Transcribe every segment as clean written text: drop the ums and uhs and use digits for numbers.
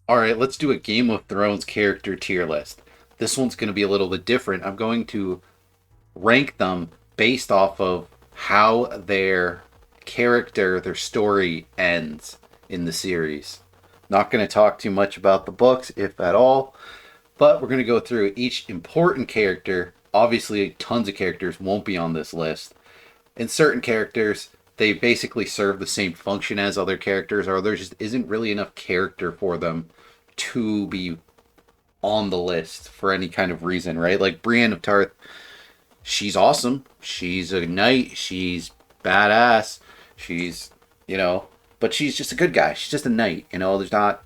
All right, let's do a Game of Thrones character tier list. This one's going to be a little bit different. I'm going to rank them based off of how their character, their story ends in the series. Not going to talk too much about the books, if at all, but we're going to go through each important character. Obviously, tons of characters won't be on this list. And certain characters, they basically serve the same function as other characters, or there just isn't really enough character for them to be on the list for any kind of reason, right? Like Brienne of Tarth, she's awesome. She's a knight. She's badass. She's, you know, but she's just a good guy. She's just a knight. There's not,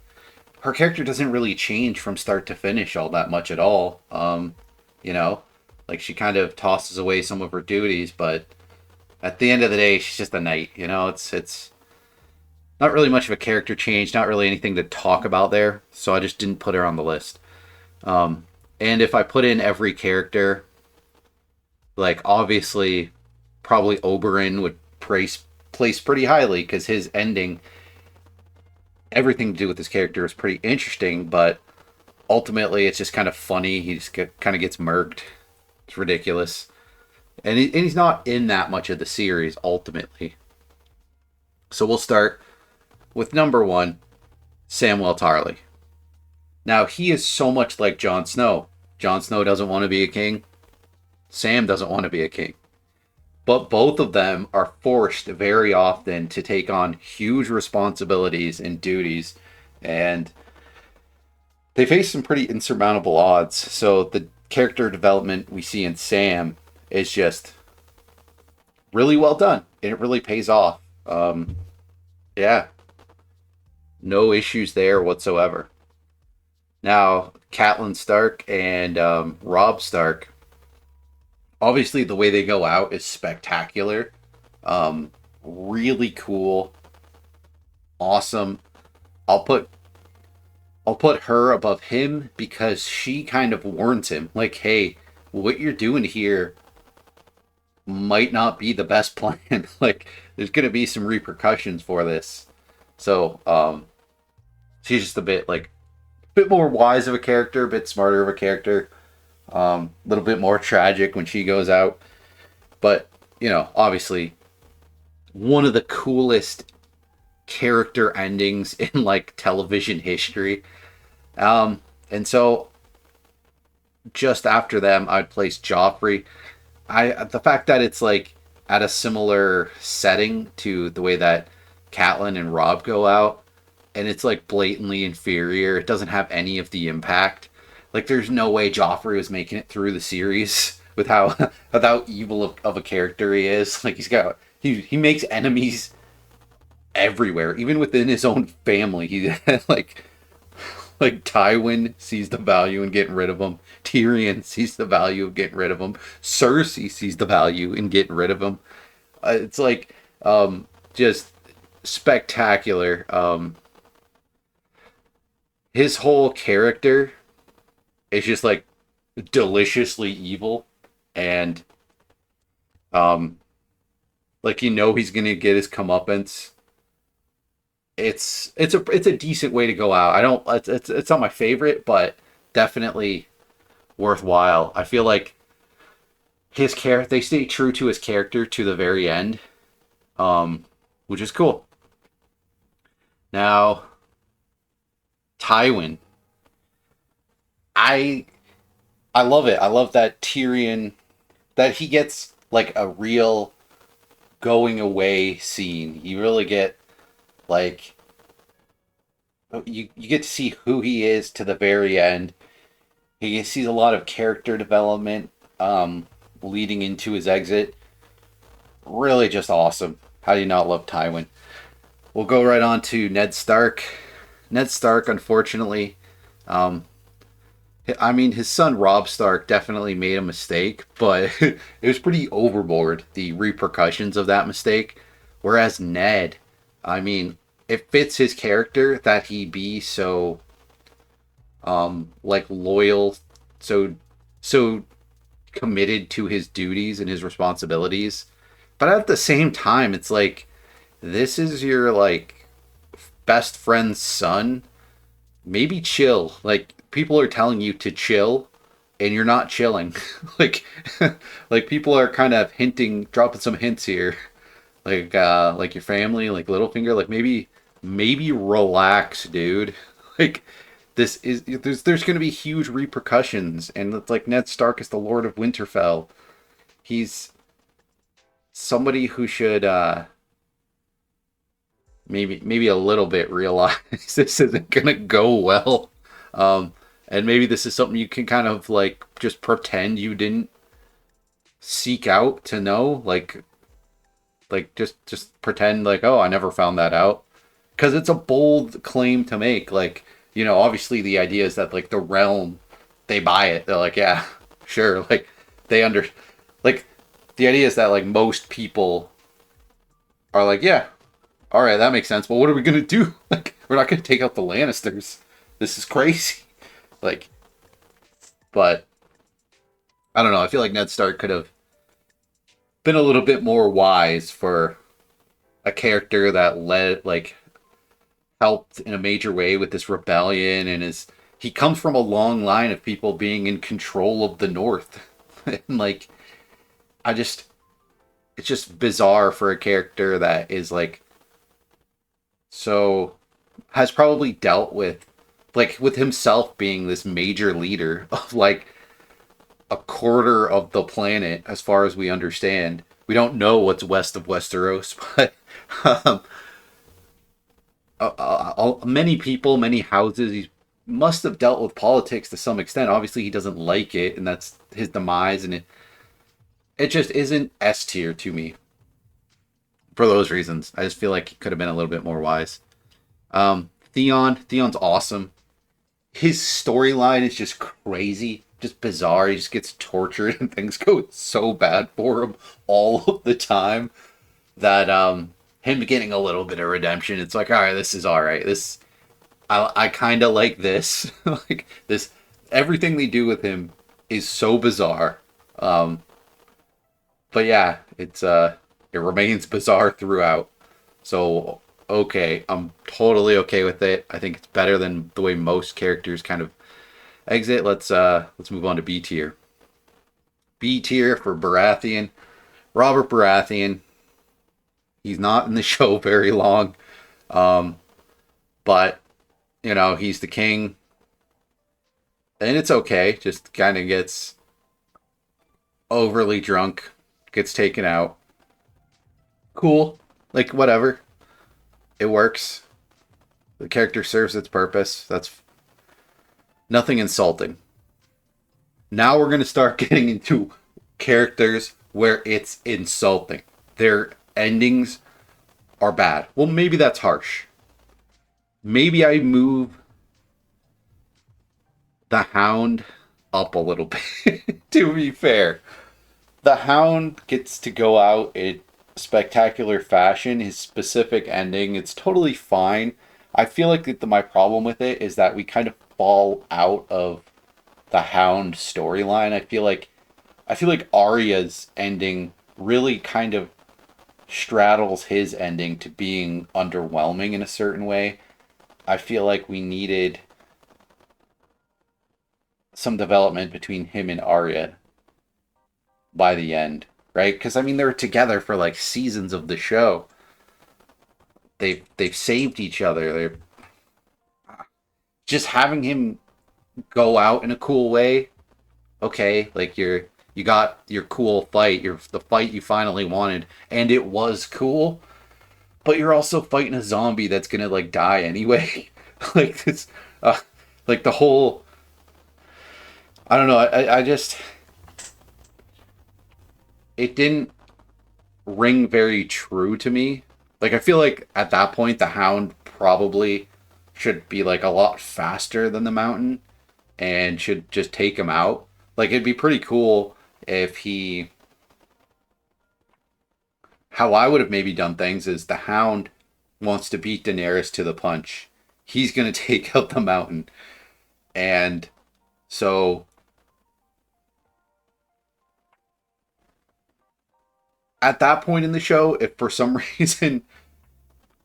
her character doesn't really change from start to finish all that much at all. You know, like she kind of tosses away some of her duties, but at the end of the day, she's just a knight. It's not really much of a character change, not really anything to talk about there. So I just didn't put her on the list. And if I put in every character, like obviously, probably Oberyn would place pretty highly because his ending, everything to do with his character is pretty interesting, but ultimately it's just kind of funny. He just kind of gets murked. It's ridiculous. And he's not in that much of the series ultimately. So we'll start with number one, Samwell Tarly. Now, he is so much like Jon Snow. Jon Snow doesn't want to be a king. Sam doesn't want to be a king. But both of them are forced very often to take on huge responsibilities and duties. And they face some pretty insurmountable odds. So the character development we see in Sam is just really well done. And it really pays off. Yeah, no issues there whatsoever. Now, Catelyn Stark and Robb Stark, obviously the way they go out is spectacular. Really cool, awesome. I'll put I'll put her above him because she kind of warns him, like, "Hey, what you're doing here might not be the best plan. Like, there's gonna be some repercussions for this." So, she's just a bit more wise of a character, a bit smarter of a character, a little bit more tragic when she goes out. But, obviously, one of the coolest character endings in like television history. And so just after them, I'd place Joffrey. The fact that it's like at a similar setting to the way that Catelyn and Robb go out, and it's like blatantly inferior. It doesn't have any of the impact. Like, there's no way Joffrey was making it through the series with how evil of a character he is. Like, he makes enemies everywhere, even within his own family. He like Tywin sees the value in getting rid of him. Tyrion sees the value of getting rid of him. Cersei sees the value in getting rid of him. It's like just spectacular. His whole character is just like deliciously evil, and um, like he's gonna get his comeuppance. It's a decent way to go out. I don't it's not my favorite, but definitely worthwhile. I feel like his character, they stay true to his character to the very end, which is cool. Now, Tywin, I I love it. I love that Tyrion, that he gets like a real going away scene. You really get like you get to see who he is to the very end. He sees a lot of character development leading into his exit. Really just awesome. How do you not love Tywin? We'll go right on to Ned Stark. Ned Stark, unfortunately, um, I mean, his son Rob Stark definitely made a mistake, but it was pretty overboard, the repercussions of that mistake. Whereas Ned, I mean, it fits his character that he be so like loyal, so committed to his duties and his responsibilities. But at the same time, it's like this is your like best friend's son. maybe chill. Like people are telling you to chill and you're not chilling. like like people are kind of hinting, dropping some hints here. Like your family, like Littlefinger, like maybe relax, dude. Like this is there's going to be huge repercussions, and it's like Ned Stark is the Lord of Winterfell. He's somebody who should maybe a little bit realize this isn't gonna go well. Um, and maybe this is something you can kind of like just pretend you didn't seek out to know, like just pretend like, oh, I never found that out, because it's a bold claim to make. Like, obviously the idea is that like the realm, they buy it. They're like, yeah, sure. Like they under like the idea is that like most people are like, yeah, all right, that makes sense. But what are we gonna do? Like, we're not gonna take out the Lannisters. This is crazy. Like, but I don't know. I feel like Ned Stark could have been a little bit more wise for a character that led, like, helped in a major way with this rebellion, and is he comes from a long line of people being in control of the North, and like, I just it's just bizarre for a character that is like so has probably dealt with himself being this major leader of like a quarter of the planet as far as we understand. We don't know what's west of Westeros, but um, many people, many houses. He must have dealt with politics to some extent. Obviously, he doesn't like it, and that's his demise. And it just isn't S tier to me for those reasons. I just feel like he could have been a little bit more wise. Theon's awesome. His storyline is just crazy, just bizarre. He just gets tortured and things go so bad for him all of the time that him getting a little bit of redemption, it's like, all right, this is all right. This I kind of like this. Like this, everything they do with him is so bizarre. Um, but yeah, it remains bizarre throughout. So okay, I'm totally okay with it. I think it's better than the way most characters kind of exit. Let's move on to B tier. B tier for Baratheon. Robert Baratheon. He's not in the show very long, um, but he's the king, and it's okay. Just kind of gets overly drunk, gets taken out. Cool, like whatever. It works. The character serves its purpose. That's nothing insulting. Now we're gonna start getting into characters where it's insulting. Their endings are bad. Well, maybe that's harsh. Maybe I move the Hound up a little bit, to be fair. The Hound gets to go out in spectacular fashion. His specific ending, it's totally fine. I feel like my problem with it is that we kind of fall out of the Hound storyline. I feel like Arya's ending really kind of straddles his ending to being underwhelming in a certain way. I feel like we needed some development between him and Arya by the end, right? Because I mean, they were together for like seasons of the show. They've saved each other. They're just having him go out in a cool way. Okay, like you got your cool fight, your the fight you finally wanted, and it was cool. But you're also fighting a zombie that's gonna like die anyway. like this, uh, like the whole. I don't know. I just it didn't ring very true to me. Like I feel like at that point the Hound probably should be like a lot faster than the Mountain and should just take him out. Like it'd be pretty cool if he how I would have maybe done things is the Hound wants to beat Daenerys to the punch. He's going to take out the Mountain. And so at that point in the show, if for some reason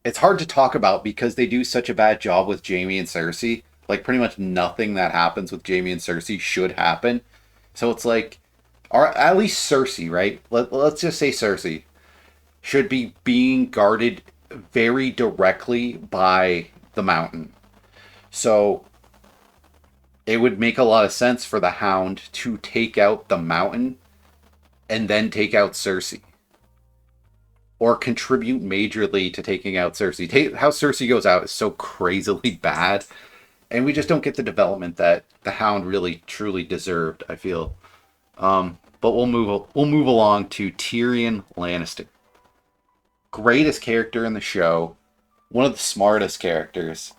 it's hard to talk about because they do such a bad job with Jamie and Cersei. Like pretty much nothing that happens with Jaime and Cersei should happen. So it's like, or at least Cersei, right? Let's just say Cersei should be being guarded very directly by the mountain. So it would make a lot of sense for the Hound to take out the mountain and then take out Cersei. Or contribute majorly to taking out Cersei. How Cersei goes out is so crazily bad, and we just don't get the development that the Hound really truly deserved, I feel. But we'll move along to Tyrion Lannister. Greatest character in the show, one of the smartest characters.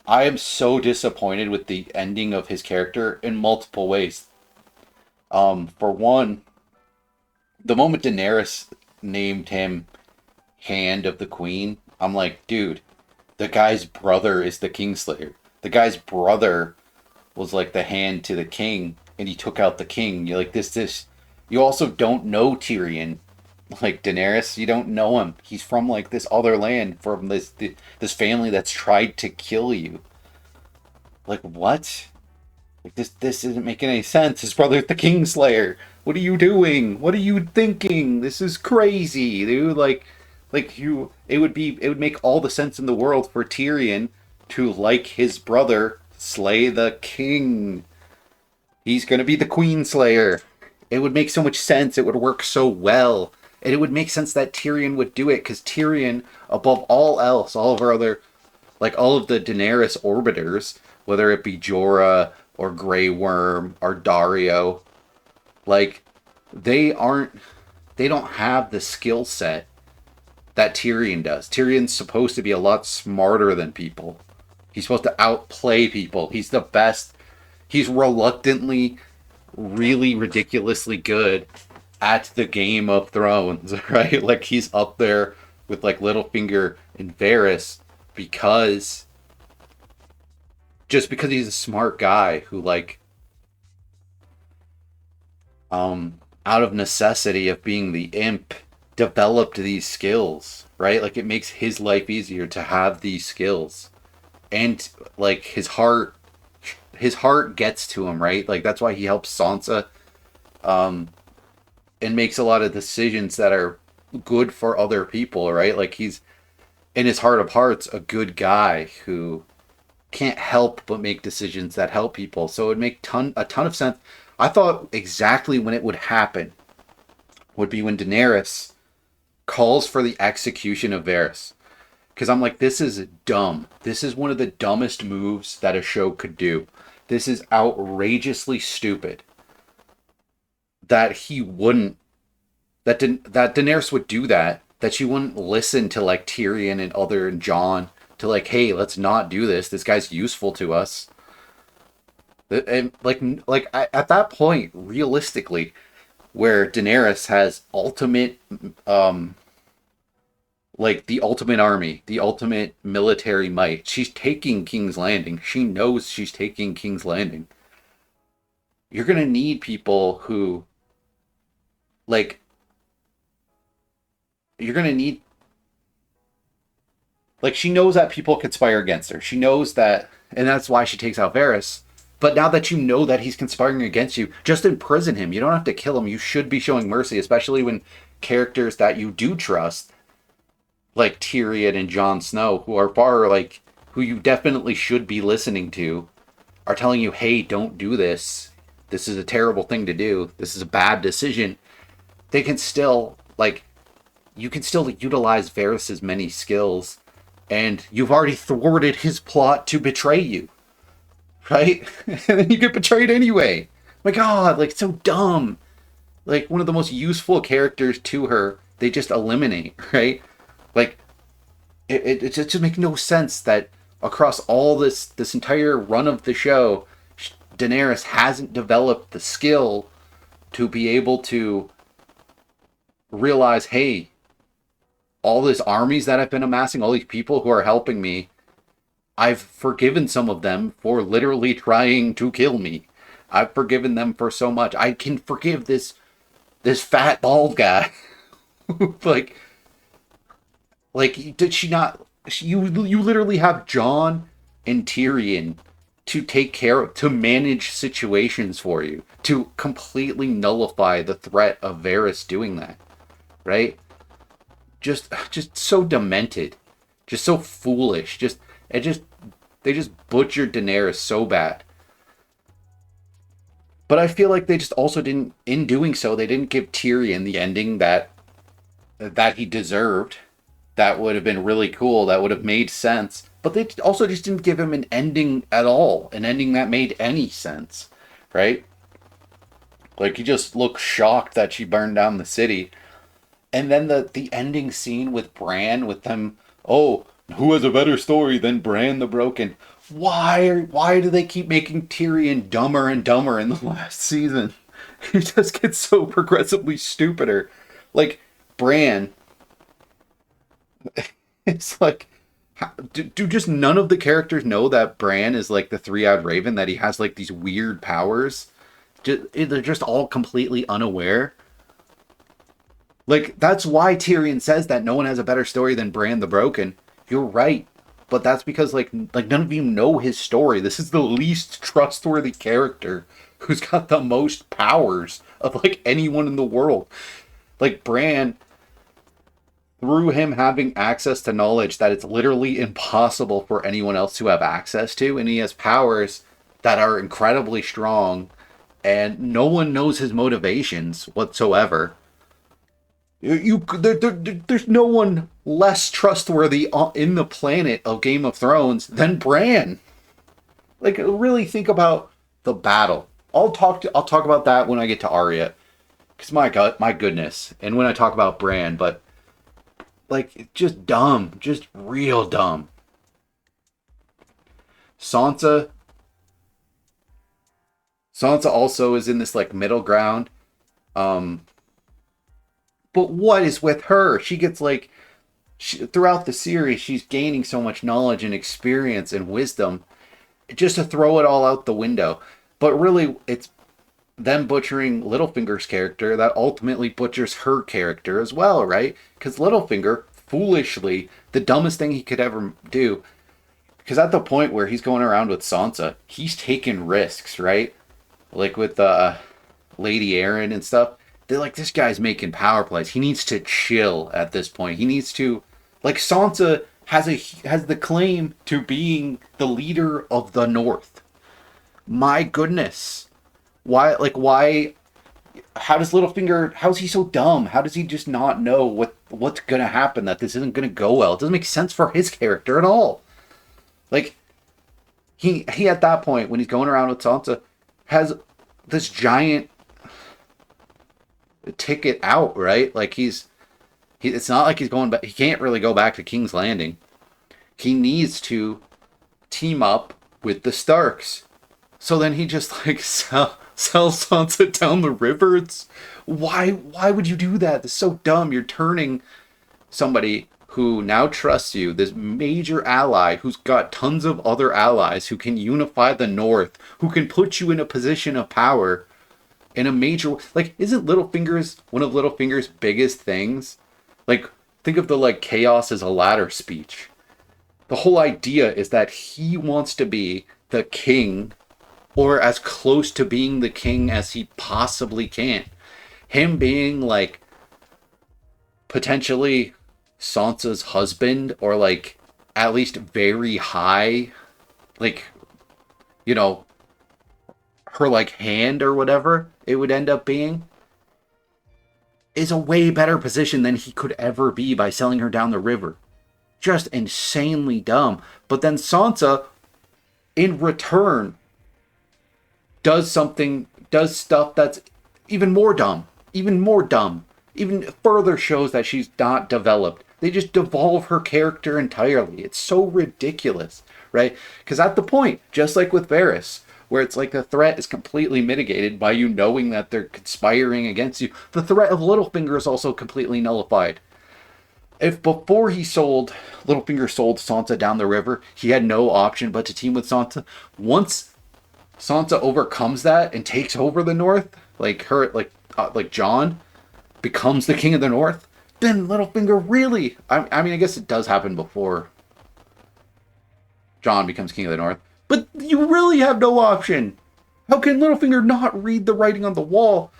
I am so disappointed with the ending of his character in multiple ways. For one, the moment Daenerys named him Hand of the Queen, I'm like, dude, the guy's brother is the Kingslayer. The guy's brother was like the hand to the king, and he took out the king. You're like, this. You also don't know Tyrion, like Daenerys. You don't know him. He's from like this other land, from this family that's tried to kill you. Like what? Like this isn't making any sense. His brother's the Kingslayer. What are you doing? What are you thinking? This is crazy, dude. It would make all the sense in the world for Tyrion to like his brother slay the king. He's gonna be the Queen Slayer. It would make so much sense. It would work so well. And it would make sense that Tyrion would do it, because Tyrion, above all else, all of our other, like all of the Daenerys orbiters, whether it be Jorah or Grey Worm or Dario, like they don't have the skill set that Tyrion does. Tyrion's supposed to be a lot smarter than people. He's supposed to outplay people. He's the best. He's reluctantly, really ridiculously good at the Game of Thrones, right? Like he's up there with like Littlefinger and Varys because just because he's a smart guy who like out of necessity of being the imp developed these skills, right? Like it makes his life easier to have these skills. And like his heart gets to him, right? Like that's why he helps Sansa and makes a lot of decisions that are good for other people, right? Like he's in his heart of hearts a good guy who can't help but make decisions that help people. So it would make a ton of sense. I thought exactly when it would happen would be when Daenerys calls for the execution of Varys. Because I'm like, this is dumb. This is one of the dumbest moves that a show could do. This is outrageously stupid. That he wouldn't, that Daenerys would do that. That she wouldn't listen to like Tyrion and Jon to like, hey, let's not do this. This guy's useful to us. And at that point, realistically, where Daenerys has ultimate like the ultimate army, the ultimate military might. She's taking King's Landing. She knows she's taking King's Landing. You're going to need people who, like, you're going to need, like, she knows that people conspire against her. She knows that, and that's why she takes out Varys. But now that you know that he's conspiring against you, just imprison him. You don't have to kill him. You should be showing mercy, especially when characters that you do trust, like Tyrion and Jon Snow, who you definitely should be listening to, are telling you, hey, don't do this. This is a terrible thing to do. This is a bad decision. They can still, like, you can still utilize Varys' many skills, and you've already thwarted his plot to betray you. Right? And then you get betrayed anyway. My God, like, so dumb. Like, one of the most useful characters to her, they just eliminate, right? Like, it just makes no sense that across all this entire run of the show, Daenerys hasn't developed the skill to be able to realize, hey, all these armies that I've been amassing, all these people who are helping me, I've forgiven some of them for literally trying to kill me. I've forgiven them for so much. I can forgive this fat bald guy. like did she not? You literally have Jon and Tyrion to take care of, to manage situations for you, to completely nullify the threat of Varys doing that, right? Just so demented, just so foolish. It just they just butchered Daenerys so bad. But I feel like they just also didn't, in doing so, they didn't give Tyrion the ending that he deserved. That would have been really cool. That would have made sense. But they also just didn't give him an ending at all, an ending that made any sense, right? Like he just looked shocked that she burned down the city, and then the ending scene with Bran, with them, oh, who has a better story than Bran the Broken? Why do they keep making Tyrion dumber and dumber in the last season? He just gets so progressively stupider. Like Bran, it's like, do just none of the characters know that Bran is like the three-eyed raven, that he has like these weird powers? They're just all completely unaware. Like, that's why Tyrion says that no one has a better story than Bran the Broken. You're right. But that's because, like none of you know his story. This is the least trustworthy character who's got the most powers of, like, anyone in the world. Like, Bran, through him having access to knowledge that it's literally impossible for anyone else to have access to, and he has powers that are incredibly strong, and no one knows his motivations whatsoever. There's no one less trustworthy in the planet of Game of Thrones than Bran. Like, really think about the battle. I'll talk about that when I get to Arya, because my goodness, and when I talk about Bran, but like, just dumb, just real dumb. Sansa, Sansa also is in this like middle ground. Um, but what is with her? She gets like throughout the series, she's gaining so much knowledge and experience and wisdom, just to throw it all out the window. But really, it's them butchering Littlefinger's character that ultimately butchers her character as well, right? Because Littlefinger, foolishly, the dumbest thing he could ever do, because at the point where he's going around with Sansa, he's taking risks, right? Like with Lady Aaron and stuff. They're like, this guy's making power plays. He needs to chill at this point. He needs to, like, Sansa has the claim to being the leader of the North. My goodness. Why how does Littlefinger, how's he so dumb? How does he just not know what's gonna happen, that this isn't gonna go well? It doesn't make sense for his character at all. Like, he at that point, when he's going around with Sansa, has this giant ticket out, right? Like, it's not like he's going back. He can't really go back to King's Landing. He needs to team up with the Starks. So then he just like sells Sansa down the river. It's why would you do that? It's so dumb. You're turning somebody who now trusts you, this major ally who's got tons of other allies who can unify the North, who can put you in a position of power in a major, like, isn't Littlefinger's one of Littlefinger's biggest things? Like, think of the like chaos as a ladder speech. The whole idea is that he wants to be the king, or as close to being the king as he possibly can. Him being like potentially Sansa's husband, or like at least very high, like, you know, her like hand or whatever it would end up being, is a way better position than he could ever be by selling her down the river. Just insanely dumb. But then Sansa, in return, does stuff that's even more dumb, even further shows that she's not developed. They just devolve her character entirely. It's so ridiculous, right? Because at the point, just like with Varys, where it's like the threat is completely mitigated by you knowing that they're conspiring against you, the threat of Littlefinger is also completely nullified. If before Littlefinger sold Sansa down the river, he had no option but to team with Sansa. Once Sansa overcomes that and takes over the North, like Jon becomes the king of the North, then Littlefinger I mean, I guess it does happen before Jon becomes king of the North, But you really have no option. How can Littlefinger not read the writing on the wall?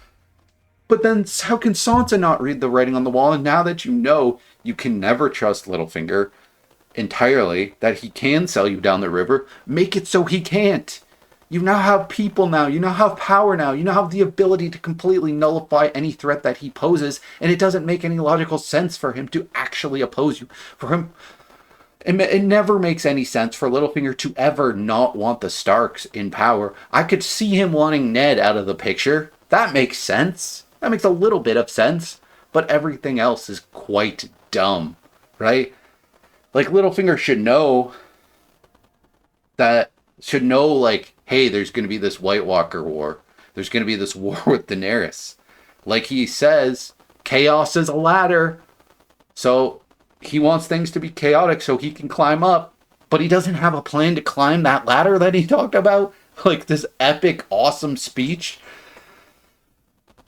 But then how can Sansa not read the writing on the wall? And now that you know you can never trust Littlefinger entirely, that he can sell you down the river, make it so he can't. You now have people now. You now have power now. You now have the ability to completely nullify any threat that he poses. And it doesn't make any logical sense for him to actually oppose you. For him, it never makes any sense for Littlefinger to ever not want the Starks in power. I could see him wanting Ned out of the picture. That makes sense. That makes a little bit of sense. But everything else is quite dumb, right? Like, Littlefinger should know like, hey, there's going to be this White Walker war. There's going to be this war with Daenerys. Like he says, chaos is a ladder. So he wants things to be chaotic so he can climb up. But he doesn't have a plan to climb that ladder that he talked about. Like this epic, awesome speech.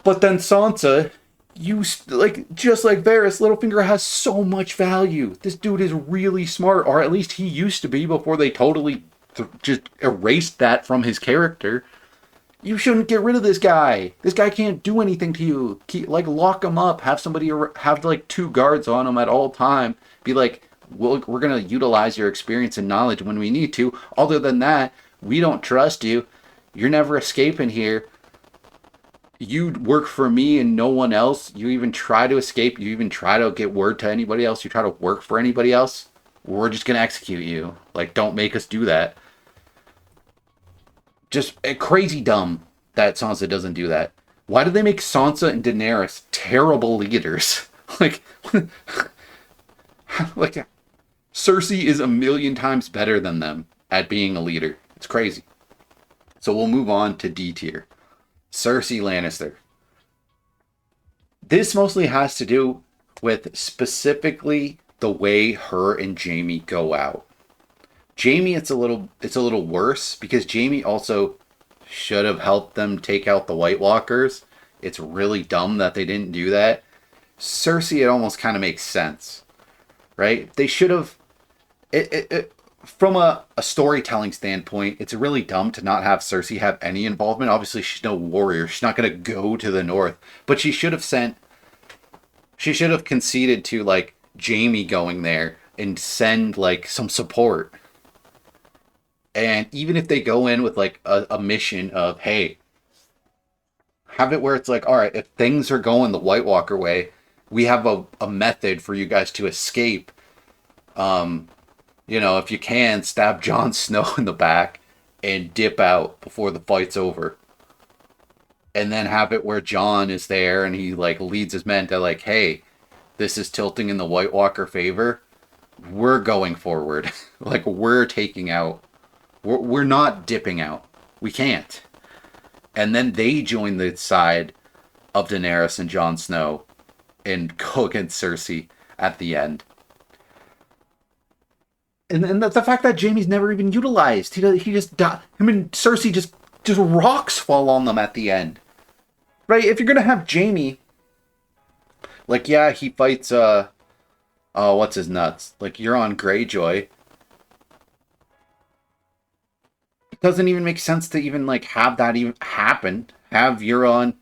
But then Sansa, just like Varys, Littlefinger has so much value. This dude is really smart, or at least he used to be before they totally just erased that from his character. You shouldn't get rid of this guy. This guy can't do anything to you. Lock him up. Have somebody have like 2 guards on him at all time. Be like, we're gonna utilize your experience and knowledge when we need to. Other than that, we don't trust you. You're never escaping here. You work for me and no one else. You even try to escape. You even try to get word to anybody else. You try to work for anybody else. We're just gonna execute you. Like, don't make us do that. Just crazy dumb that Sansa doesn't do that. Why do they make Sansa and Daenerys terrible leaders? like Cersei is a million times better than them at being a leader. It's crazy. So we'll move on to D tier. Cersei Lannister. This mostly has to do with specifically the way her and Jaime go out. Jaime, it's a little worse because Jaime also should have helped them take out the White Walkers. It's really dumb that they didn't do that. Cersei, it almost kind of makes sense, right? They should have. From a storytelling standpoint, it's really dumb to not have Cersei have any involvement. Obviously, she's no warrior. She's not going to go to the north. But she should have conceded to, like, Jaime going there and send, like, some support. And even if they go in with, like, a mission of, hey, have it where it's like, all right, if things are going the White Walker way, we have a method for you guys to escape. If you can, stab Jon Snow in the back and dip out before the fight's over. And then have it where Jon is there and he, like, leads his men to, like, hey, this is tilting in the White Walker favor. We're going forward. Like, we're taking out. We're not dipping out. We can't. And then they join the side of Daenerys and Jon Snow and go against Cersei at the end. And the fact that Jaime's never even utilized. He just died. I mean, Cersei just rocks fall on them at the end. Right? If you're going to have Jaime, like, yeah, he fights, what's his nuts? Like, Euron Greyjoy. It doesn't even make sense to even, like, have that even happen. Have Euron.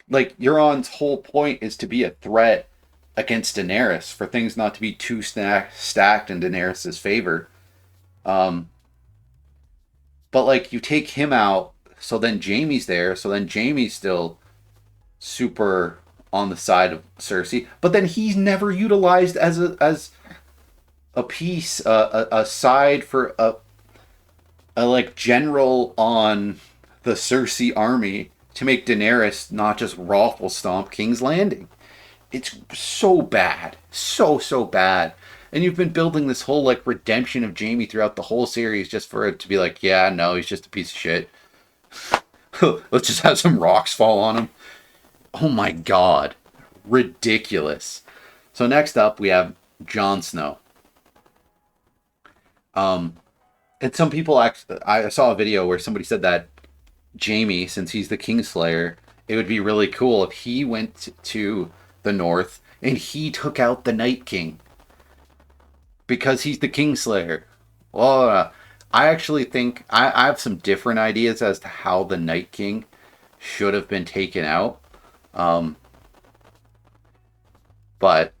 Like, Euron's whole point is to be a threat against Daenerys, for things not to be too stacked in Daenerys' favor. But, like, you take him out, so then Jaime's there, so then Jaime's still super on the side of Cersei, but then he's never utilized as a piece, a side for a like general on the Cersei army to make Daenerys not just raffle stomp King's Landing. It's so bad. So bad. And you've been building this whole, like, redemption of Jaime throughout the whole series just for it to be like, yeah, no, he's just a piece of shit. Let's just have some rocks fall on him. Oh my god. Ridiculous. So next up, we have Jon Snow. And some people I saw a video where somebody said that Jaime, since he's the Kingslayer, it would be really cool if he went to the north and he took out the Night King because he's the Kingslayer. Well, I actually think I have some different ideas as to how the Night King should have been taken out. Um, but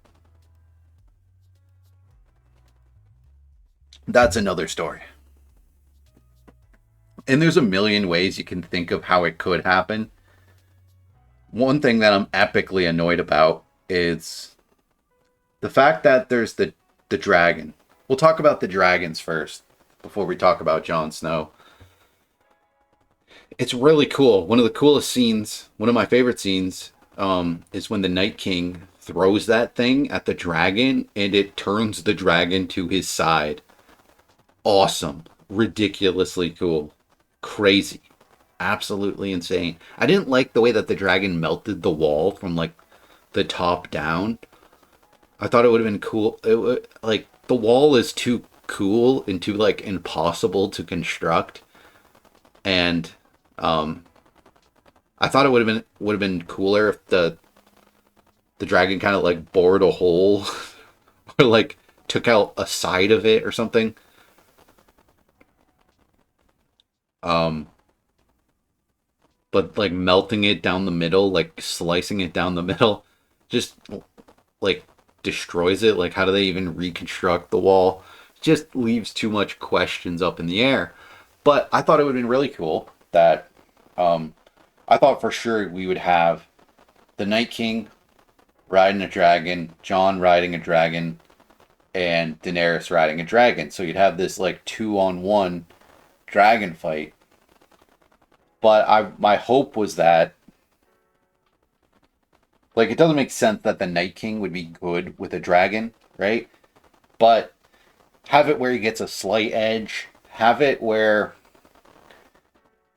that's another story. And there's a million ways you can think of how it could happen. One thing that I'm epically annoyed about is the fact that there's the dragon. We'll talk about the dragons first before we talk about Jon Snow. It's really cool. One of the coolest scenes, one of my favorite scenes, is when the Night King throws that thing at the dragon and it turns the dragon to his side. Awesome. Ridiculously cool. Crazy. Absolutely insane. I didn't like the way that the dragon melted the wall from like the top down. I thought it would have been cool. Like the wall is too cool and too like impossible to construct, and um, I thought it would have been cooler if the dragon kind of like bored a hole or like took out a side of it or something. Um, but like melting it down the middle, like slicing it down the middle, just like destroys it. Like, how do they even reconstruct the wall? Just leaves too much questions up in the air. But I thought it would have been really cool that um, I thought for sure we would have the Night King riding a dragon, Jon riding a dragon, and Daenerys riding a dragon. So you'd have this like 2-on-1 dragon fight. But my hope was that like it doesn't make sense that the Night King would be good with a dragon, right? But have it where he gets a slight edge. Have it where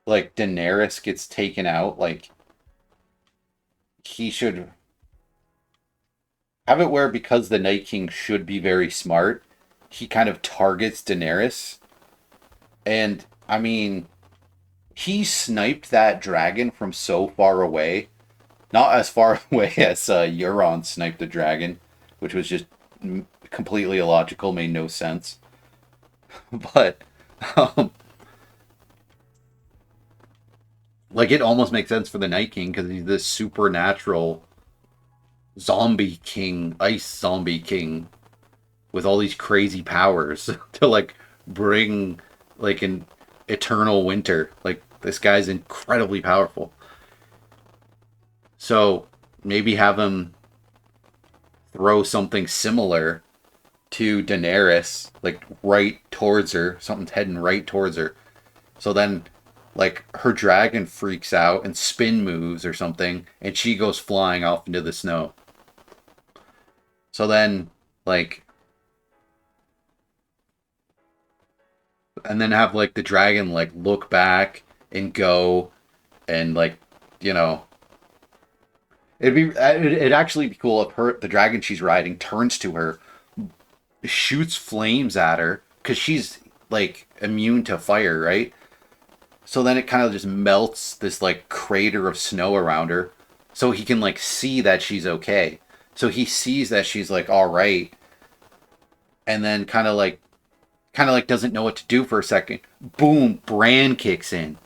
like Daenerys gets taken out. Like he should have it where because the Night King should be very smart, he kind of targets Daenerys. And I mean, he sniped that dragon from so far away. Not as far away as Euron sniped the dragon, which was just completely illogical, made no sense. But um, like it almost makes sense for the Night King because he's this supernatural zombie king, ice zombie king, with all these crazy powers to like bring like an eternal winter. Like this guy's incredibly powerful. So maybe have him throw something similar to Daenerys, like right towards her. Something's heading right towards her. So then, like, her dragon freaks out and spin moves or something, and she goes flying off into the snow. So then, like, and then have, like, the dragon, like, look back and go and, like, you know, it'd actually be cool if the dragon she's riding turns to her, shoots flames at her because she's like immune to fire, right? So then it kind of just melts this like crater of snow around her, so he can like see that she's okay. So he sees that she's like all right, and then kind of like doesn't know what to do for a second. Boom! Bran kicks in.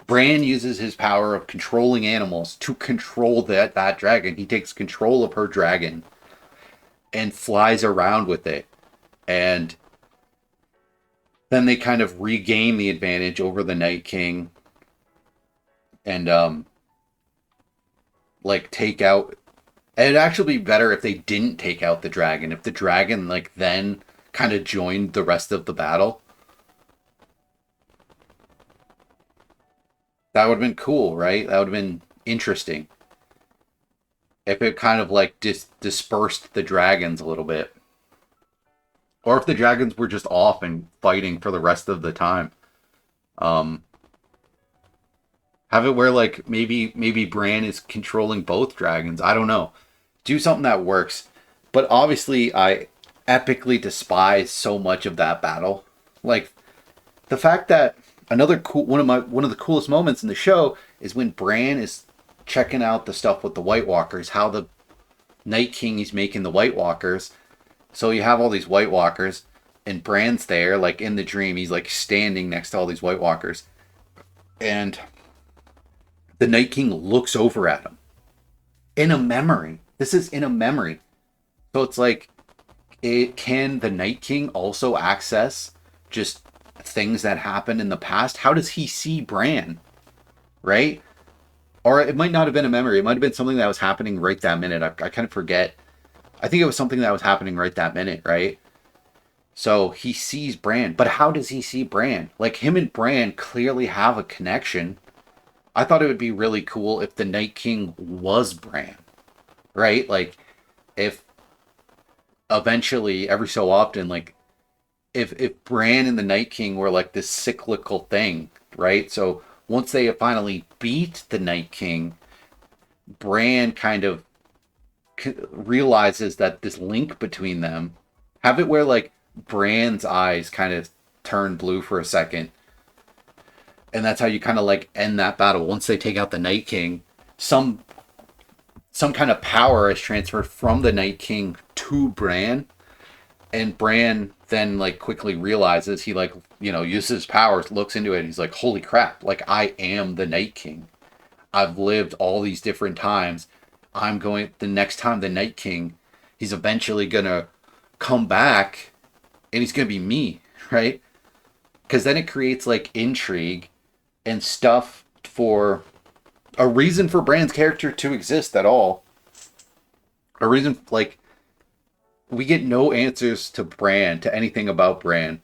Bran uses his power of controlling animals to control that dragon. He takes control of her dragon and flies around with it. And then they kind of regain the advantage over the Night King and like take out. It'd actually be better if they didn't take out the dragon. If the dragon like then kind of joined the rest of the battle. That would have been cool, right? That would have been interesting. If it kind of like dispersed the dragons a little bit. Or if the dragons were just off and fighting for the rest of the time. Um, have it where like maybe Bran is controlling both dragons. I don't know. Do something that works. But obviously I epically despise so much of that battle. Like the fact that another cool one of the coolest moments in the show is when Bran is checking out the stuff with the White Walkers, how the Night King is making the White Walkers. So you have all these White Walkers, and Bran's there, like in the dream. He's like standing next to all these White Walkers, and the Night King looks over at him in a memory. This is in a memory, so it's like, it can the Night King also access just things that happened in the past? How does he see Bran? Right? Or it might not have been a memory. It might have been something that was happening right that minute. I kind of forget. I think it was something that was happening right that minute, right? So he sees Bran, but how does he see Bran? Like, him and Bran clearly have a connection. I thought it would be really cool if the Night King was Bran, right? Like, if eventually, every so often, like, if Bran and the Night King were like this cyclical thing, right? So once they finally beat the Night King, Bran kind of realizes that this link between them, have it where like Bran's eyes kind of turn blue for a second, and that's how you kind of like end that battle. Once they take out the Night King, some kind of power is transferred from the Night King to Bran, and Bran then like quickly realizes, he like, uses his powers, looks into it, and he's like, holy crap, like, I am the Night King. I've lived all these different times. The next time the Night King, he's eventually gonna come back, and he's gonna be me, right? Because then it creates like intrigue and stuff for a reason for Bran's character to exist at all. A reason, like, we get no answers to Bran, to anything about Bran.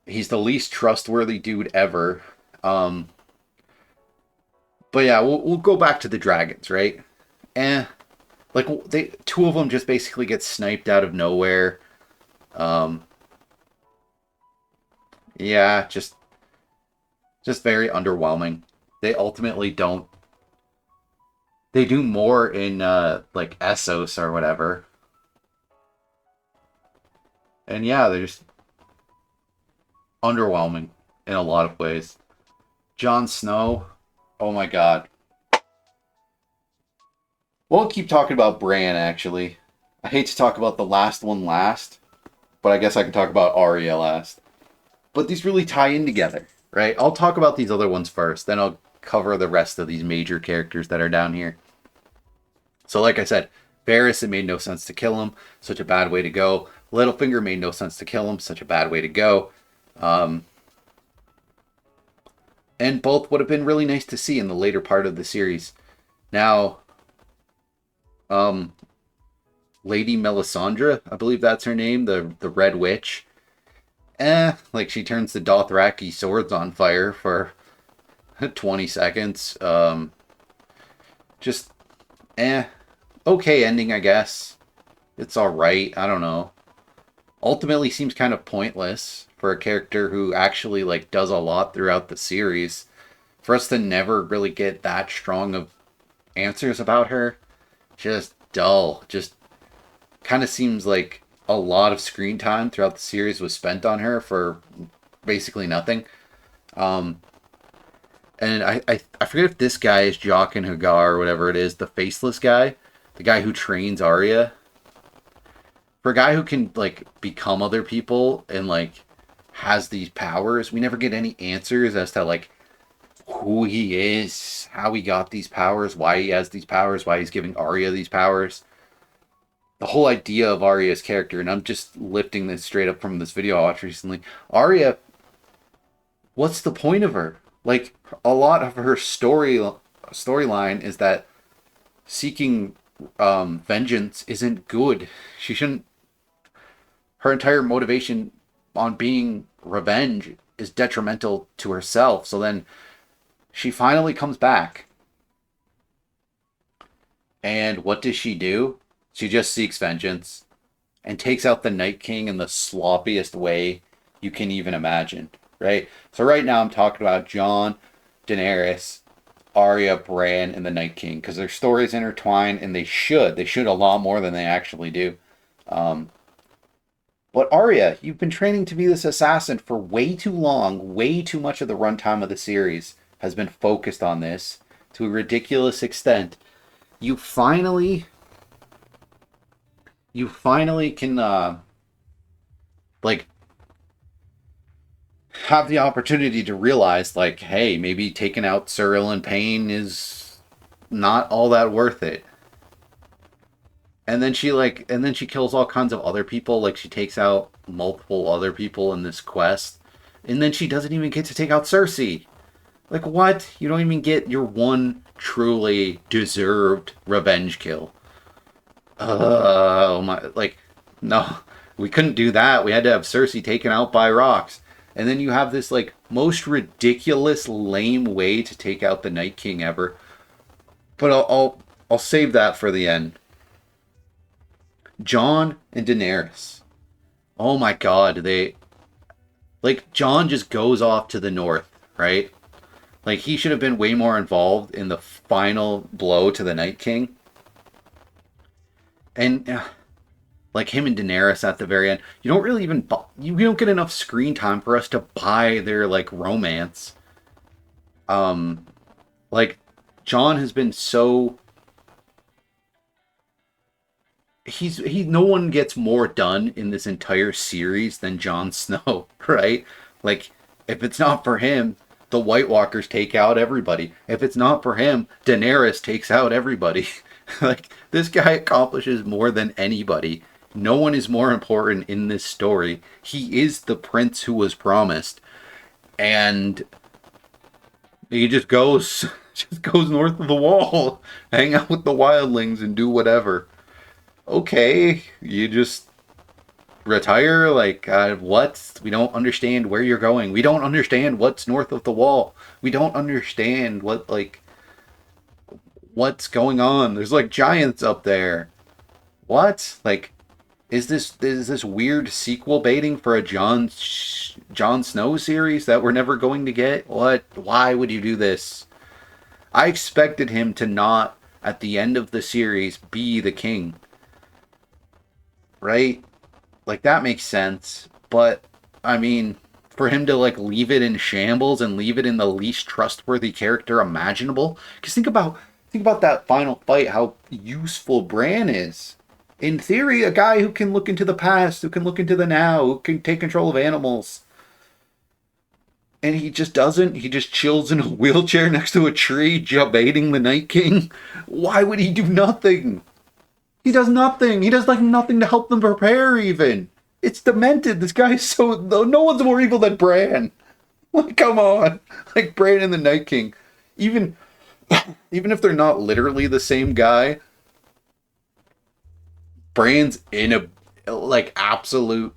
He's the least trustworthy dude ever. But yeah, we'll go back to the dragons, right? Like, two of them just basically get sniped out of nowhere. Um, yeah, just very underwhelming. They ultimately don't. They do more in like Essos or whatever. And yeah, they're just underwhelming in a lot of ways. Jon Snow, oh my god. We'll keep talking about Bran, actually. I hate to talk about the last one last, but I guess I can talk about Arya last. But these really tie in together, right? I'll talk about these other ones first, then I'll cover the rest of these major characters that are down here. So like I said, Varys, it made no sense to kill him. Such a bad way to go. Littlefinger made no sense to kill him. Such a bad way to go. And both would have been really nice to see in the later part of the series. Now, Lady Melisandre, I believe that's her name, the Red Witch. Like, she turns the Dothraki swords on fire for 20 seconds. Just, okay ending, I guess. It's alright, I don't know. Ultimately seems kind of pointless for a character who actually, like, does a lot throughout the series. For us to never really get that strong of answers about her, just dull. Just kind of seems like a lot of screen time throughout the series was spent on her for basically nothing. And I forget if this guy is Jaqen H'ghar or whatever it is, the faceless guy, the guy who trains Arya. For a guy who can, like, become other people and, like, has these powers, we never get any answers as to, like, who he is, how he got these powers, why he has these powers, why he's giving Arya these powers. The whole idea of Arya's character, and I'm just lifting this straight up from this video I watched recently. Arya, what's the point of her? Like, a lot of her storyline is that seeking vengeance isn't good. She shouldn't. Her entire motivation on being revenge is detrimental to herself. So then she finally comes back. And what does she do? She just seeks vengeance and takes out the Night King in the sloppiest way you can even imagine, right? So right now I'm talking about Jon, Daenerys, Arya, Bran, and the Night King, because their stories intertwine, and they should a lot more than they actually do. But Arya, you've been training to be this assassin for way too long. Way too much of the runtime of the series has been focused on this to a ridiculous extent. You finally can like have the opportunity to realize, like, hey, maybe taking out Cyril and Payne is not all that worth it. And then she kills all kinds of other people. Like, she takes out multiple other people in this quest, and then she doesn't even get to take out Cersei. Like, what? You don't even get your one truly deserved revenge kill. Oh my! Like, no, we couldn't do that. We had to have Cersei taken out by rocks, and then you have this like most ridiculous, lame way to take out the Night King ever. But I'll save that for the end. Jon and Daenerys. Oh my God, they like Jon just goes off to the north, right? Like he should have been way more involved in the final blow to the Night King, and like him and Daenerys at the very end. You don't really even you don't get enough screen time for us to buy their like romance. Um, like Jon has been so he no one gets more done in this entire series than Jon Snow, right? Like if it's not for him, the White Walkers take out everybody. If it's not for him, Daenerys takes out everybody. Like this guy accomplishes more than anybody. No one is more important in this story. He is the prince who was promised, and he just goes just goes north of the wall, hang out with the wildlings and do whatever. Okay, you just retire? Like, what? We don't understand where you're going. We don't understand what's north of the wall. We don't understand what's going on. There's like giants up there. What? Like, is this weird sequel baiting for a Jon Snow series that we're never going to get? What? Why would you do this? I expected him to not at the end of the series be the king, right? Like that makes sense. But I mean, for him to like leave it in shambles and leave it in the least trustworthy character imaginable. Because think about that final fight, how useful Bran is. In theory, a guy who can look into the past, who can look into the now, who can take control of animals. And he just doesn't. He just chills in a wheelchair next to a tree, debating the Night King. Why would he do nothing? He does nothing. He does like nothing to help them prepare even. It's demented. This guy is so no one's more evil than Bran. Like come on. Like Bran and the Night King. Even even if they're not literally the same guy, Bran's in a like absolute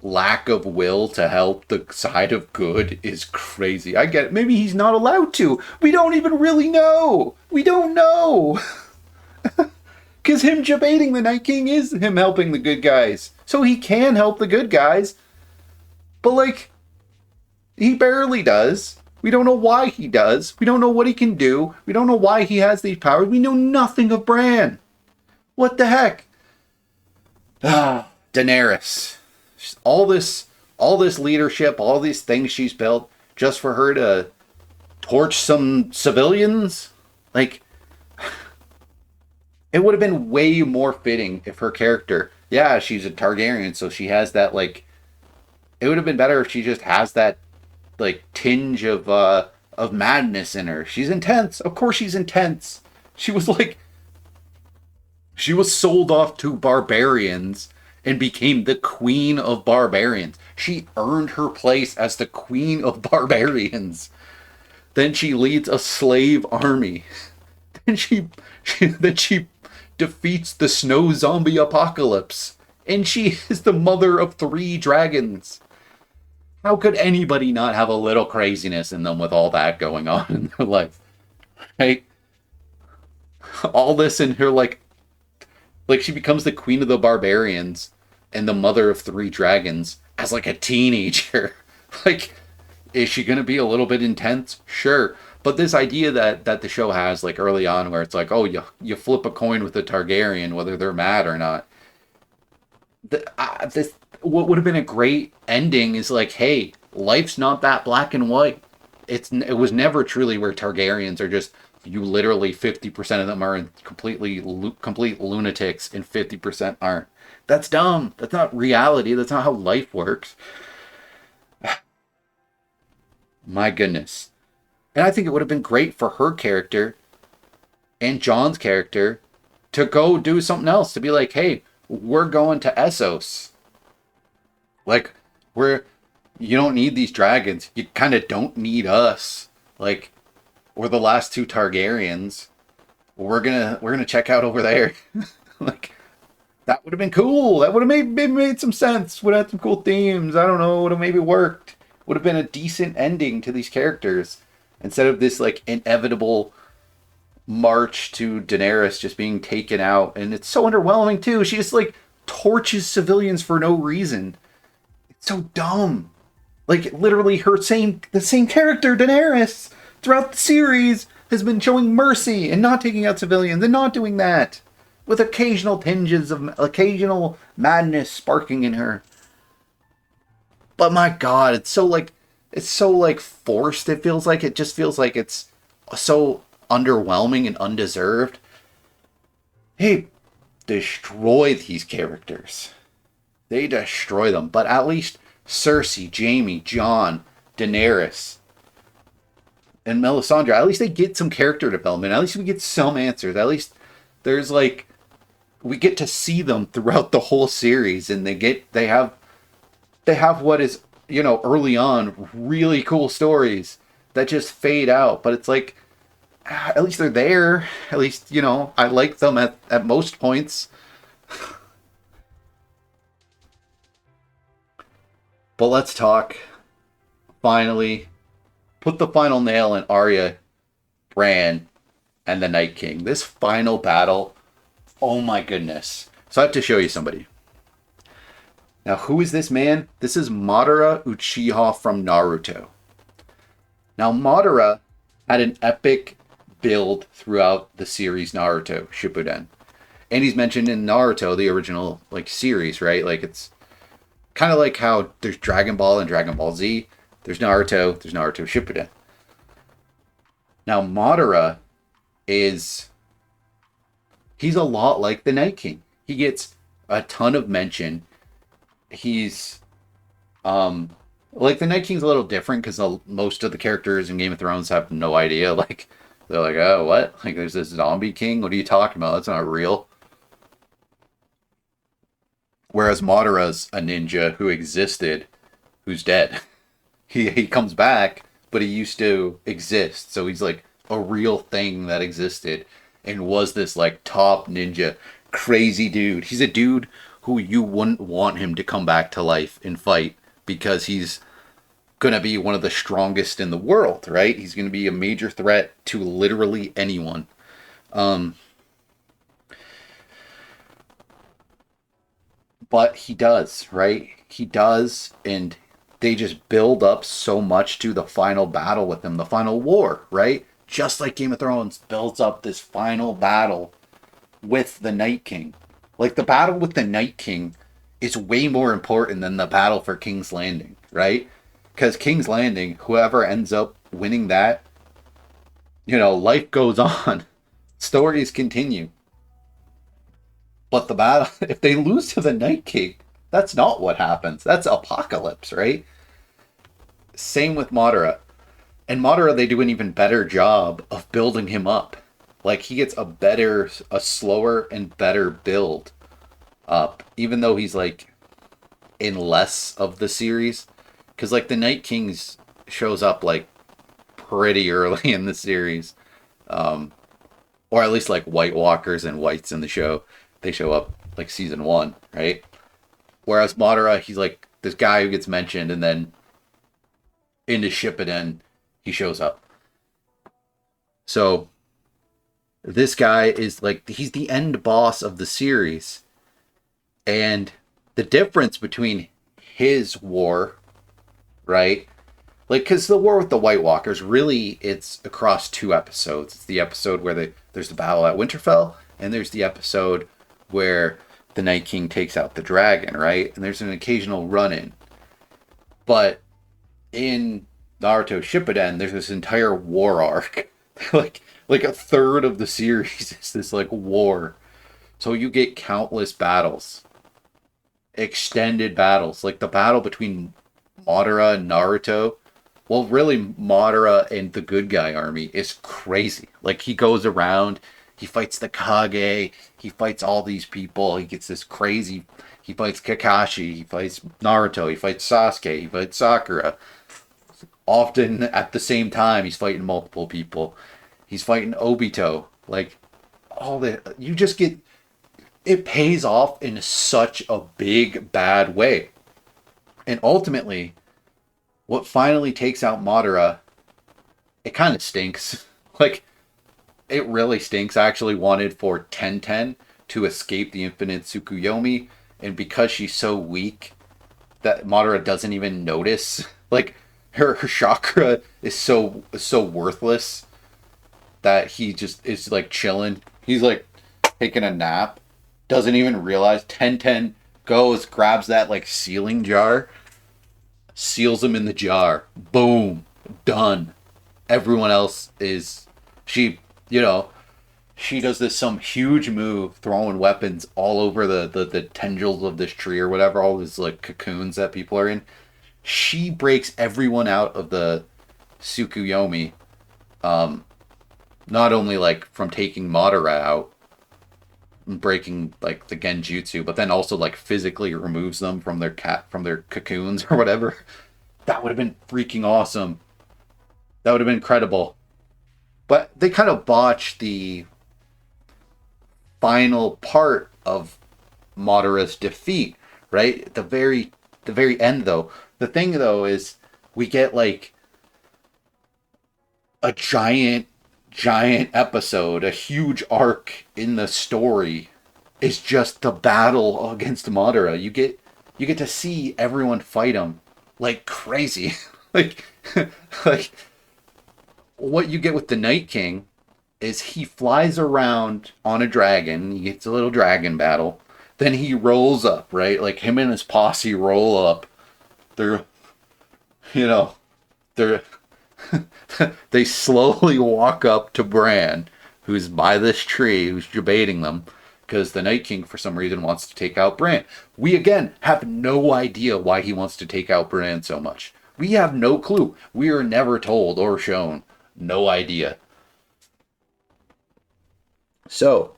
lack of will to help the side of good is crazy. I get it. Maybe he's not allowed to. We don't even really know. We don't know. Because him debating the Night King is him helping the good guys. So he can help the good guys. But, like, he barely does. We don't know why he does. We don't know what he can do. We don't know why he has these powers. We know nothing of Bran. What the heck? Ah, Daenerys. All this leadership, all these things she's built just for her to torch some civilians? Like, it would have been way more fitting if her character, yeah, she's a Targaryen, so she has that like. It would have been better if she just has that like tinge of madness in her. She's intense. Of course, she's intense. She was like, she was sold off to barbarians and became the queen of barbarians. She earned her place as the queen of barbarians. Then she leads a slave army. Then she defeats the snow zombie apocalypse. And she is the mother of 3 dragons. How could anybody not have a little craziness in them with all that going on in their life? Right? All this in her like she becomes the queen of the barbarians and the mother of 3 dragons as like a teenager. Like, is she gonna be a little bit intense? Sure. But this idea that the show has like early on where it's like, oh, you flip a coin with a Targaryen whether they're mad or not. This what would have been a great ending is like, hey, life's not that black and white. It was never truly where Targaryens are just you literally 50% of them are complete lunatics and 50% aren't. That's dumb. That's not reality. That's not how life works. My goodness. And I think it would have been great for her character and John's character to go do something else, to be like, hey, we're going to Essos. Like, we're you don't need these dragons. You kind of don't need us. Like, we're the last two Targaryens. We're gonna check out over there. Like, that would have been cool. That would have made some sense. Would have had some cool themes. I don't know. Would have maybe worked. Would have been a decent ending to these characters instead of this like inevitable march to Daenerys just being taken out. And it's so underwhelming too. She just like torches civilians for no reason. It's so dumb. Like literally the same character, Daenerys, throughout the series has been showing mercy and not taking out civilians and not doing that. With occasional tinges of occasional madness sparking in her. But my god, it's so like forced. It just feels like it's so underwhelming and undeserved. Hey, destroy these characters. They destroy them. But at least Cersei, Jaime, Jon, Daenerys, and Melisandre, at least they get some character development. At least we get some answers. At least there's like we get to see them throughout the whole series, and they have what is, early on really cool stories that just fade out. But it's like at least they're there. At least, I like them at most points. But let's talk finally. Put the final nail in Arya, Bran, and the Night King. This final battle, oh my goodness. So I have to show you somebody. Now, who is this man? This is Madara Uchiha from Naruto. Now, Madara had an epic build throughout the series Naruto Shippuden. And he's mentioned in Naruto, the original like series, right? Like it's kind of like how there's Dragon Ball and Dragon Ball Z. There's Naruto Shippuden. Now, Madara he's a lot like the Night King. He gets a ton of mention. He's like the Night King's a little different because most of the characters in Game of Thrones have no idea. Like they're like, oh, what? Like there's this zombie king. What are you talking about? That's not real. Whereas Madara's a ninja who existed, who's dead. He comes back, but he used to exist. So he's like a real thing that existed and was this like top ninja, crazy dude. He's a dude who you wouldn't want him to come back to life and fight because he's going to be one of the strongest in the world, right? He's going to be a major threat to literally anyone. But he does, right? He does, and they just build up so much to the final battle with him, the final war, right? Just like Game of Thrones builds up this final battle with the Night King. Like the battle with the Night King is way more important than the battle for King's Landing, right? Because King's Landing, whoever ends up winning that, life goes on. Stories continue. But the battle, if they lose to the Night King, that's not what happens. That's apocalypse, right? Same with Madara. And Madara, they do an even better job of building him up. Like, he gets a slower and better build up. Even though he's, like, in less of the series. Because, like, the Night Kings shows up, like, pretty early in the series. Or at least, like, White Walkers and Whites in the show. They show up, like, season 1, right? Whereas Madara, he's, like, this guy who gets mentioned, and then into Shippuden, he shows up. So, this guy is, like, he's the end boss of the series. And the difference between his war, right? Like, because the war with the White Walkers, really, it's across 2 episodes. It's the episode where there's the battle at Winterfell, and there's the episode where the Night King takes out the dragon, right? And there's an occasional run-in. But in Naruto Shippuden, there's this entire war arc. like a third of the series is this, like, war. So you get countless battles. Extended battles. Like the battle between Madara and Naruto Well, really, Madara and the good guy army is crazy. Like, he goes around, he fights the Kage, he fights all these people, he gets this crazy. He fights Kakashi, he fights Naruto, he fights Sasuke, he fights Sakura. Often at the same time, he's fighting multiple people. He's fighting Obito. Like, all the. You just get. It pays off in such a big, bad way. And ultimately, what finally takes out Madara, it kind of stinks. Like, it really stinks. I actually wanted for Tenten to escape the infinite Tsukuyomi, and because she's so weak, that Madara doesn't even notice. Like, her chakra is so worthless that he just is like chilling. He's like taking a nap, doesn't even realize. Tenten goes, grabs that like sealing jar, seals him in the jar. Boom, done. Everyone else is she, you know, she does this some huge move, throwing weapons all over the tendrils of this tree or whatever, all these like cocoons that people are in. She breaks everyone out of the Tsukuyomi. Not only like from taking Madara out and breaking like the Genjutsu, but then also like physically removes them from their cocoons or whatever. That would have been freaking awesome. That would have been incredible. But they kind of botched the final part of Madara's defeat, right? The very end though. The thing though is we get like a giant episode, a huge arc in the story is just the battle against Madara. You get to see everyone fight him like crazy. like like what you get with the Night King is he flies around on a dragon. He gets a little dragon battle. Then he rolls up, right? Like him and his posse roll up. They're, you know, they're they slowly walk up to Bran, who's by this tree, who's debating them, because the Night King, for some reason, wants to take out Bran. We, again, have no idea why he wants to take out Bran so much. We have no clue. We are never told or shown. No idea. So,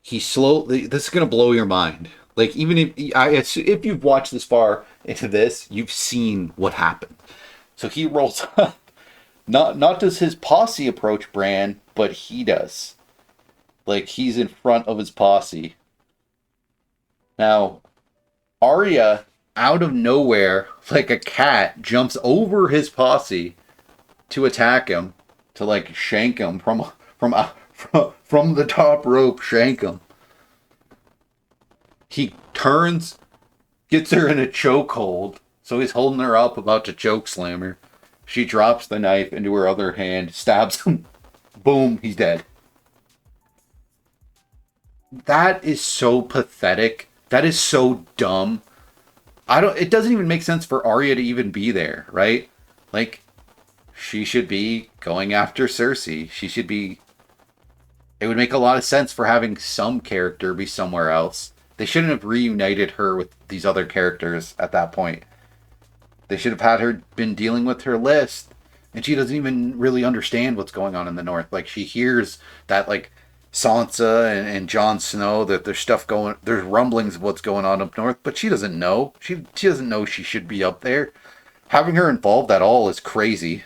he slowly... This is going to blow your mind. Like, even if you've watched this far into this, you've seen what happened. So he rolls up. Not does his posse approach Bran, but he does. Like, he's in front of his posse. Now, Arya, out of nowhere, like a cat, jumps over his posse to attack him, to like shank him from the top rope, shank him. He turns, gets her in a chokehold, so he's holding her up, about to choke slam her. She drops the knife into her other hand, stabs him. Boom, he's dead. That is so pathetic. That is so dumb. It doesn't even make sense for Arya to even be there, right? Like, she should be going after Cersei. It would make a lot of sense for having some character be somewhere else. They shouldn't have reunited her with these other characters at that point. They should have had her been dealing with her list, and she doesn't even really understand what's going on in the north. Like, she hears that like Sansa and Jon Snow, that there's rumblings of what's going on up north, but she doesn't know. She doesn't know she should be up there. Having her involved at all is crazy.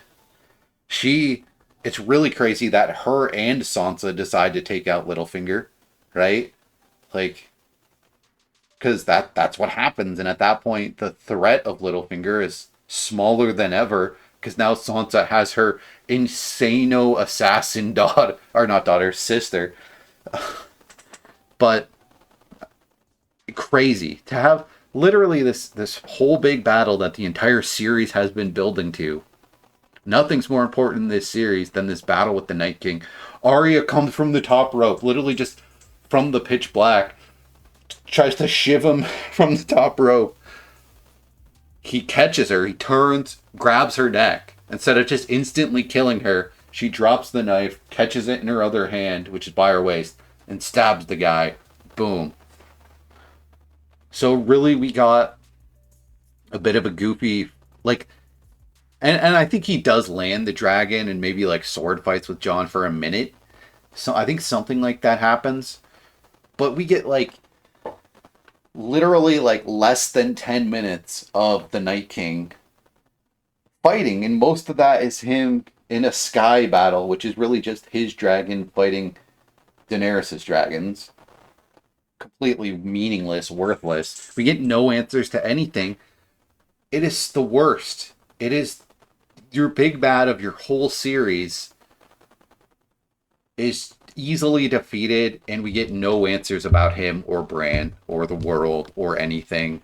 It's really crazy that her and Sansa decide to take out Littlefinger, right? Like, because that's what happens, and at that point, the threat of Littlefinger is smaller than ever, because now Sansa has her insano assassin daughter, or not daughter, sister. But crazy to have literally this whole big battle that the entire series has been building to. Nothing's more important in this series than this battle with the Night King. Arya comes from the top rope, literally just from the pitch black, tries to shiv him from the top rope. He catches her, he turns, grabs her neck. Instead of just instantly killing her, she drops the knife, catches it in her other hand, which is by her waist, and stabs the guy. Boom. So really we got a bit of a goofy, like, And I think he does land the dragon and maybe like sword fights with Jon for a minute. So I think something like that happens. But we get like literally like less than 10 minutes of the Night King fighting, and most of that is him in a sky battle, which is really just his dragon fighting Daenerys' dragons. Completely meaningless, worthless. We get no answers to anything. It is the worst. It is your big bad of your whole series is easily defeated, and we get no answers about him or Bran or the world or anything.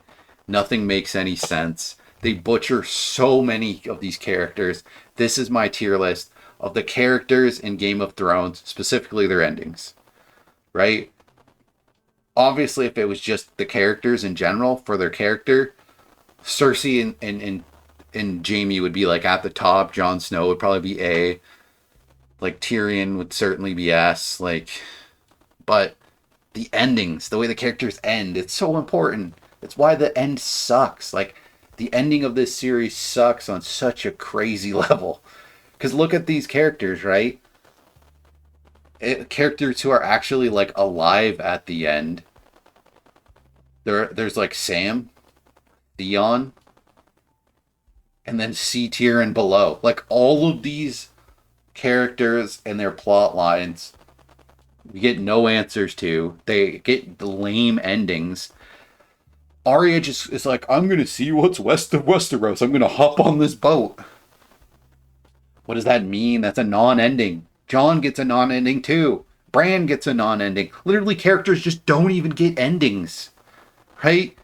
Nothing makes any sense. They butcher so many of these characters. This is my tier list of the characters in Game of Thrones, specifically their endings. Right? Obviously, if it was just the characters in general for their character, Cersei and Jaime would be like at the top. Jon Snow would probably be A. Like Tyrion would certainly be S. Like, but the endings, the way the characters end, it's so important. It's why the end sucks. Like, the ending of this series sucks on such a crazy level. Because look at these characters, right? Characters who are actually like alive at the end. There's like Sam, Theon, and then C tier and below. Like all of these characters and their plot lines, we get no answers to. They get the lame endings. Arya just is like, I'm gonna see what's west of Westeros. I'm gonna hop on this boat. What does that mean? That's a non-ending. Jon gets a non-ending too. Bran gets a non-ending. Literally, characters just don't even get endings, right?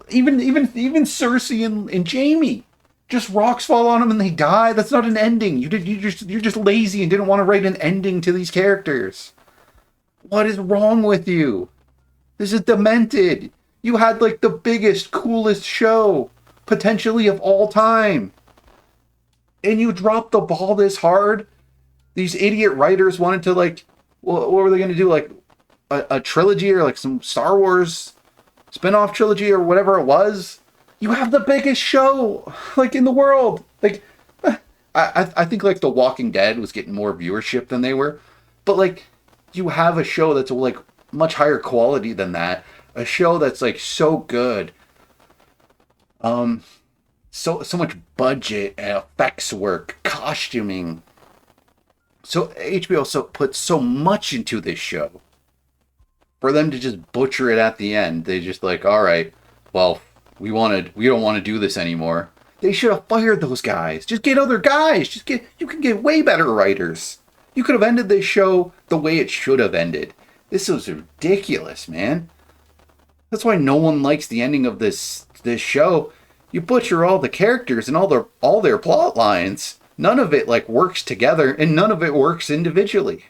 Even Cersei and Jaime, just rocks fall on them and they die. That's not an ending. You're just lazy and didn't want to write an ending to these characters. What is wrong with you? This is demented. You had like the biggest, coolest show potentially of all time, and you dropped the ball this hard. These idiot writers wanted to like, what were they going to do? Like a trilogy or like some Star Wars spin-off trilogy or whatever it was. You have the biggest show like in the world. Like, I think like The Walking Dead was getting more viewership than they were, but like you have a show that's like much higher quality than that. A show that's like so good. So much budget and effects work, costuming. So HBO so puts so much into this show. For them to just butcher it at the end, they just like, all right, well, we don't want to do this anymore. They should have fired those guys. Just get other guys. You can get way better writers. You could have ended this show the way it should have ended. This was ridiculous, man. That's why no one likes the ending of this show. You butcher all the characters and all their plot lines. None of it like works together, and none of it works individually.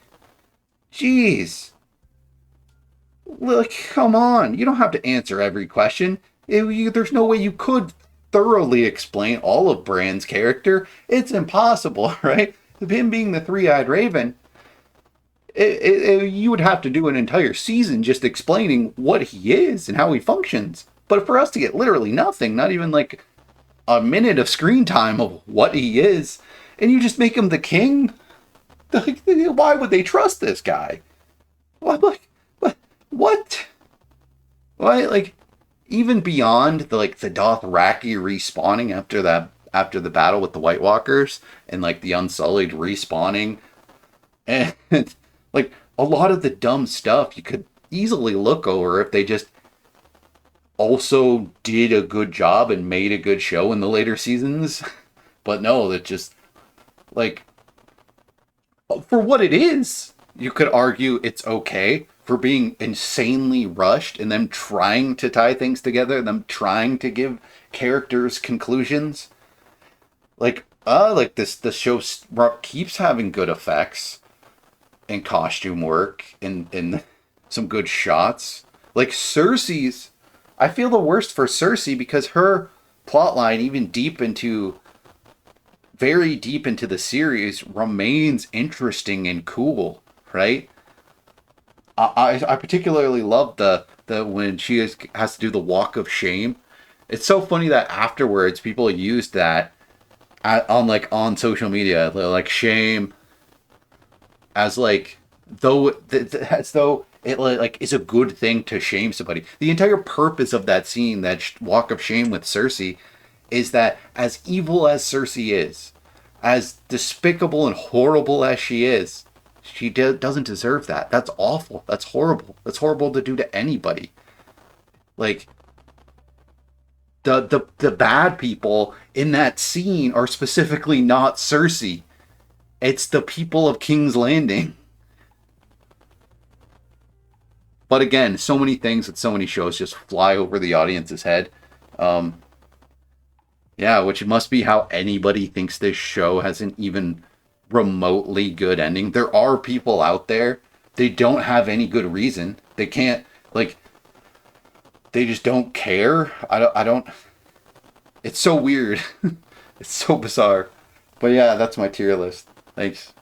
Jeez. Look, come on. You don't have to answer every question. There's no way you could thoroughly explain all of Bran's character. It's impossible, right? Him being the three-eyed raven, you would have to do an entire season just explaining what he is and how he functions. But for us to get literally nothing, not even like a minute of screen time of what he is, and you just make him the king, like, why would they trust this guy? What? What? Why? Like, even beyond the Dothraki respawning after the battle with the White Walkers and like the Unsullied respawning, and like a lot of the dumb stuff you could easily look over if they just also did a good job and made a good show in the later seasons. But no, that just like for what it is, you could argue it's okay. For being insanely rushed and them trying to tie things together, them trying to give characters conclusions. Like the show keeps having good effects and costume work and some good shots. Like Cersei's, I feel the worst for Cersei because her plotline, even very deep into the series, remains interesting and cool, right? I particularly love the when she has to do the walk of shame. It's so funny that afterwards people used that on like on social media, like shame as like as though it like is a good thing to shame somebody. The entire purpose of that scene, that walk of shame with Cersei, is that as evil as Cersei is, as despicable and horrible as she is, she doesn't deserve that. That's awful. That's horrible. That's horrible to do to anybody. Like the bad people in that scene are specifically not Cersei. It's the people of King's Landing. But again, so many things that so many shows just fly over the audience's head. Um, yeah, which must be how anybody thinks this show has an even remotely good ending. There are people out there, they don't have any good reason. They can't, like, they just don't care. I don't, it's so weird. It's so bizarre. But yeah, that's my tier list. Thanks.